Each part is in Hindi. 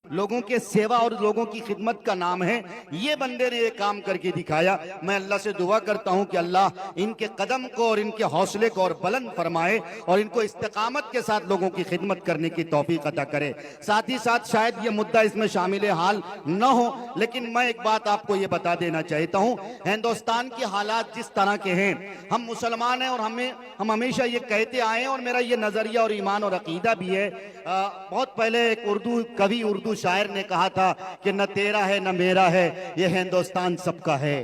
लोगों के सेवा और लोगों की खिदमत का नाम है। ये बंदे ने ये काम करके दिखाया। मैं अल्लाह से दुआ करता हूं कि अल्लाह इनके कदम को और इनके हौसले को और बुलंद फरमाए और इनको इस्तिकामत के साथ लोगों की खिदमत करने की तौफीक अता करे। साथ ही साथ शायद ये मुद्दा इसमें शामिल हाल न हो, लेकिन मैं एक बात आपको ये बता देना चाहता हूं, हिंदुस्तान के हालात जिस तरह के हैं, हम मुसलमान हैं और हम हमेशा ये कहते आए हैं और मेरा ये नजरिया और ईमान और अकीदा भी है। बहुत पहले एक उर्दू कवि, उर्दू शायर ने कहा था कि न तेरा है न मेरा है, ये हिंदुस्तान सबका है।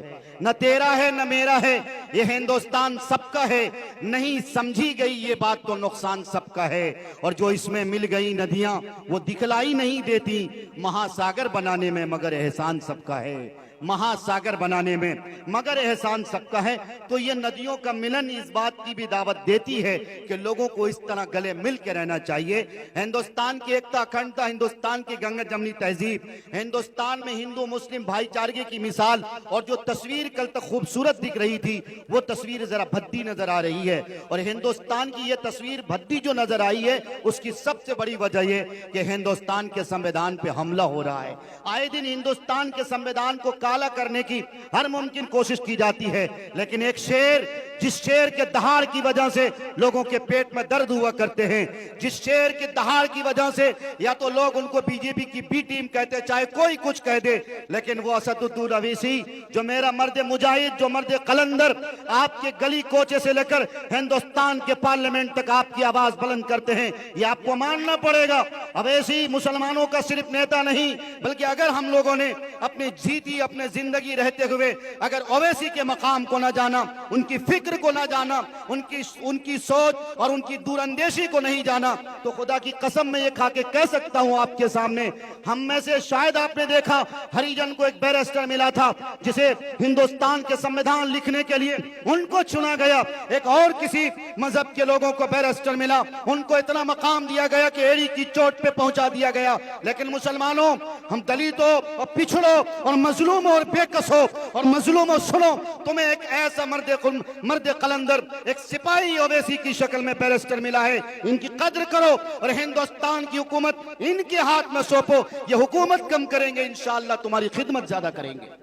न तेरा है न मेरा है, ये हिंदुस्तान सबका है। नहीं समझी गई ये बात तो नुकसान सबका है। और जो इसमें मिल गई नदियां वो दिखलाई नहीं देती, महासागर बनाने में मगर एहसान सबका है। महासागर बनाने में मगर एहसान सबका है। तो ये नदियों का मिलन इस बात की भी दावत देती है कि लोगों को इस तरह गले मिल के रहना चाहिए। हिंदुस्तान की एकता अखंडता, हिंदुस्तान की गंगा जमनी तहजीब, हिंदुस्तान में हिंदू मुस्लिम भाईचारे की मिसाल और जो तस्वीर कल तक खूबसूरत दिख रही थी वो तस्वीर जरा भद्दी नजर आ रही है। और हिंदुस्तान की ये तस्वीर भद्दी जो नजर आई है उसकी सबसे बड़ी वजह ये कि हिंदुस्तान के संविधान पे हमला हो रहा है। आए दिन हिंदुस्तान के संविधान को काला करने की हर मुमकिन कोशिश की जाती है, लेकिन एक शेर, जिस शेर के दहाड़ की वजह से लोगों के पेट में दर्द हुआ करते हैं, जिस शेर के दहाड़ की वजह से या तो लोग उनको बीजेपी की बी टीम कहते, चाहे कोई कुछ कह दे, लेकिन वो असदुद्दीन अवैसी जो मेरा मर्द मुजाहिद, जो मर्द कलंदर, आपके गली कोचे से लेकर हिंदुस्तान के पार्लियामेंट तक आपकी आवाज बुलंद करते हैं, ये आपको मानना पड़ेगा। अवैसी मुसलमानों का सिर्फ नेता नहीं, बल्कि अगर हम लोगों ने अपनी जीती अपने जिंदगी रहते हुए अगर ओवैसी के मकाम को ना जाना, उनकी फिक्र को ना जाना, उनकी सोच और उनकी दूरअंदेशी को नहीं जाना, तो खुदा की कसम मैं ये खा के कह सकता हूं आपके सामने, हम में से शायद आपने देखा हरिजन को एक बैरिस्टर मिला था जिसे हिंदुस्तान के संविधान लिखने के लिए उनको चुना गया। एक और किसी मजहब के लोगों को बैरिस्टर मिला, उनको इतना मकाम दिया गया कि एड़ी की चोट पे पहुंचा दिया गया। लेकिन मुसलमानों, हम दलितों और पिछड़ों और मजलूमों और बेकसों और मजलूमों, सुनो, तुम्हें एक ऐसा मर्द कलंदर, एक सिपाही ओवैसी की शक्ल में बैरिस्टर मिला है, इनकी कद्र करो और हिंदुस्तान की हुकूमत इनके हाथ में सौंपो। ये हुकूमत कम करेंगे, इंशाअल्लाह तुम्हारी खिदमत ज्यादा करेंगे।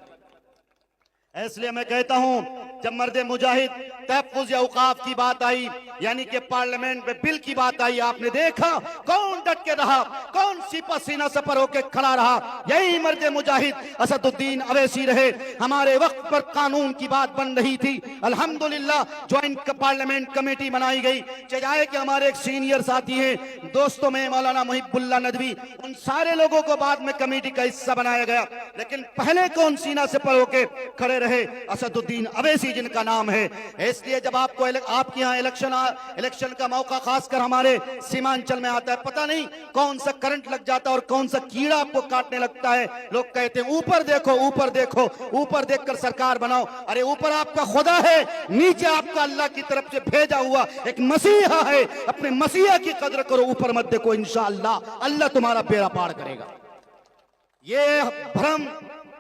इसलिए मैं कहता हूं, जब मर्द मुजाहिद तहफ्फुज़ औक़ाफ़ की बात आई, यानी कि पार्लियामेंट में बिल की बात आई, आपने देखा कौन डट के रहा, कौन सीपा सीना सपर होकर खड़ा रहा, यही मर्द मुजाहिद असदुद्दीन अवैसी रहे। हमारे वक्त पर कानून की बात बन रही थी, अल्हम्दुलिल्लाह ज्वाइंट पार्लियामेंट कमेटी बनाई गई, चाहे कि हमारे एक सीनियर साथी हैं दोस्तों में मौलाना मुहिब्बुल्लाह नदवी, उन सारे लोगों को बाद में कमेटी का हिस्सा बनाया गया। लेकिन पहले कौन सीना सपर होकर खड़े रहे? असदुद्दीन अवैसी जिनका नाम है। इसलिए जब आपको आपके यहाँ इलेक्शन का मौका खासकर हमारे सीमांचल में आता है, पता नहीं कौन सा करंट लग जाता है और कौन सा कीड़ा आपको काटने लगता है। लोग कहते हैं ऊपर देखो, ऊपर देखो, ऊपर देखकर सरकार बनाओ। अरे ऊपर आपका खुदा है, नीचे आपका अल्लाह की तरफ से भेजा हुआ एक मसीहा है। अपने मसीहा की कदर करो, ऊपर मत देखो, इंशाअल्लाह अल्लाह तुम्हारा बेड़ा पार करेगा। ये भ्रम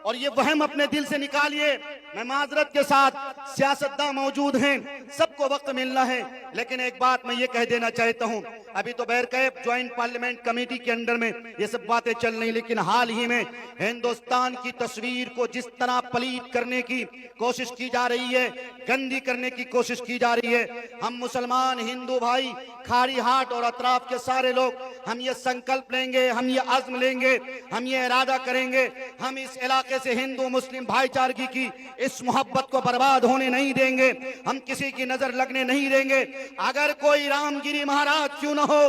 और ये वहम अपने दिल से निकालिए। मैं माजरत के साथ, सियासतदान मौजूद हैं, सबको वक्त मिलना है, लेकिन एक बात मैं ये कह देना चाहता हूं, अभी तो बहरकैफ ज्वाइंट पार्लियामेंट कमेटी के अंडर में ये सब बातें चल रही, लेकिन हाल ही में हिंदुस्तान की तस्वीर को जिस तरह पलीत करने की कोशिश की जा रही है, गंदी करने की कोशिश की जा रही है, हम मुसलमान हिंदू भाई खाड़ी हाट और अतराफ के सारे लोग हम ये संकल्प लेंगे, हम ये अज़्म लेंगे, हम ये इरादा करेंगे, हम इस इलाके से हिंदू मुस्लिम भाईचारगी की इस मोहब्बत को बर्बाद होने नहीं देंगे, हम किसी की नजर लगने नहीं देंगे। अगर कोई रामगिरी महाराज क्यों न हो,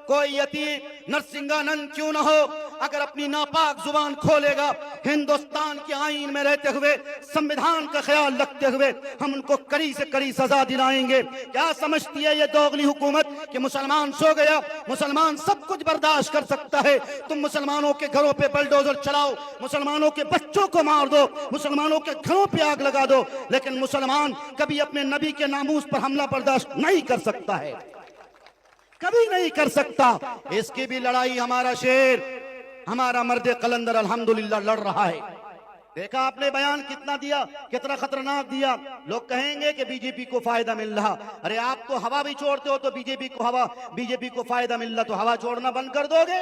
कोई यती नरसिंहानंद क्यों न हो, अगर अपनी नापाक जुबान खोलेगा, हिंदुस्तान के आईन में रहते हुए, संविधान का ख्याल रखते हुए हम उनको कड़ी से कड़ी सजा दिलाएंगे। क्या समझती है ये दोगली हुकूमत कि मुसलमान सो गया, मुसलमान सब कुछ बर्दाश्त कर सकता है? तुम मुसलमानों के घरों पे बुलडोजर चलाओ, मुसलमानों के बच्चों को मार दो, मुसलमानों के घरों पे आग लगा दो, लेकिन मुसलमान कभी अपने नबी के नामूस पर हमला बर्दाश्त नहीं कर सकता है, कभी नहीं कर सकता। इसकी भी लड़ाई हमारा शेर, हमारा मर्द कलंदर अल्हम्दुलिल्लाह लड़ रहा है। देखा आपने बयान कितना दिया, कितना खतरनाक दिया। लोग कहेंगे कि बीजेपी को फायदा मिल रहा, अरे आप तो हवा भी छोड़ते हो तो बीजेपी को फायदा मिल रहा, तो हवा छोड़ना बंद कर दोगे?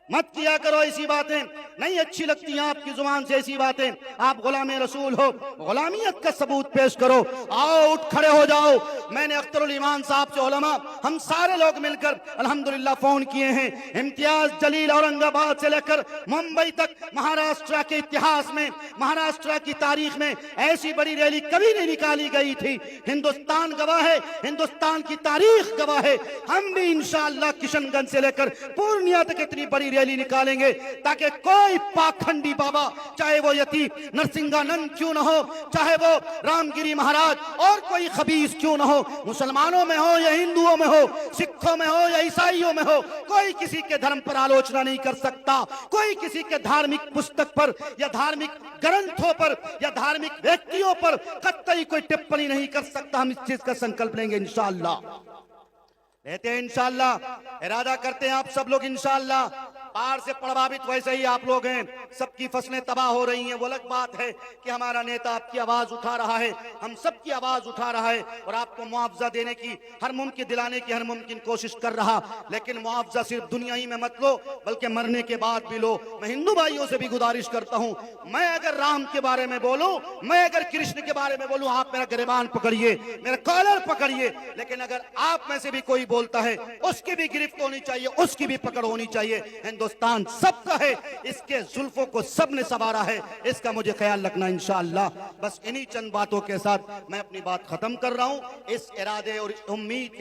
मत किया करो ऐसी बातें, नहीं अच्छी लगती हैं आपकी जुबान से ऐसी बातें। आप गुलाम रसूल हो, गुलामियत का सबूत पेश करो। आओ उठ खड़े हो जाओ। मैंने अख्तरुल ईमान साहब से उलमा हम सारे लोग मिलकर अल्हम्दुलिल्लाह फोन किए हैं। इम्तियाज जलील औरंगाबाद से लेकर मुंबई तक महाराष्ट्र के इतिहास में, महाराष्ट्र की तारीख में ऐसी बड़ी रैली कभी नहीं निकाली गई थी। हिंदुस्तान गवाह है, हिंदुस्तान की तारीख गवाह है। हम भी इंशाअल्लाह किशनगंज से लेकर पूर्णिया तक इतनी बड़ी रैली निकालेंगे ताकि कोई पाखंडी बाबा, चाहे वो यतीम नरसिंहानंद क्यों न हो, चाहे वो रामगिरी महाराज और कोई खबीस क्यों न हो, मुसलमानों में हो या हिंदुओं में हो, सिखों में हो या ईसाइयों में हो, कोई किसी के धर्म पर आलोचना नहीं कर सकता। कोई किसी के धार्मिक पुस्तक पर या धार्मिक ग्रंथों पर या धार्मिक व्यक्तियों पर कतई कोई टिप्पणी नहीं कर सकता। हम इस चीज का संकल्प लेंगे इंशाअल्लाह, रहते हैं इंशाअल्लाह, इरादा करते हैं आप सब लोग इंशाअल्लाह। बाढ़ से प्रभावित वैसे ही आप लोग हैं, सबकी फसलें तबाह हो रही हैं। वो अलग बात है कि हमारा नेता आपकी आवाज उठा रहा है, हम सबकी आवाज उठा रहा है और आपको मुआवजा देने की हर मुमकिन, दिलाने की हर मुमकिन कोशिश कर रहा। लेकिन मुआवजा सिर्फ दुनिया ही में मत लो, बल्कि मरने के बाद भी लो। मैं हिंदू भाइयों से भी गुजारिश करता हूं, मैं अगर राम के बारे में बोलूं, मैं अगर कृष्ण के बारे में बोलूं, आप मेरा गिरबान पकड़िए, मेरा कॉलर पकड़िए। लेकिन अगर आप में से भी कोई बोलता है, उसकी भी गिरफ्त होनी चाहिए, उसकी भी पकड़ होनी चाहिए। हिंदुस्तान सबका है, इसके जुल्फों को सबने संवारा है, इसका मुझे ख्याल रखना इंशाअल्लाह। बस इन्हीं चंद बातों के साथ मैं अपनी बात खत्म कर रहा हूं, इस इरादे और इस उम्मीद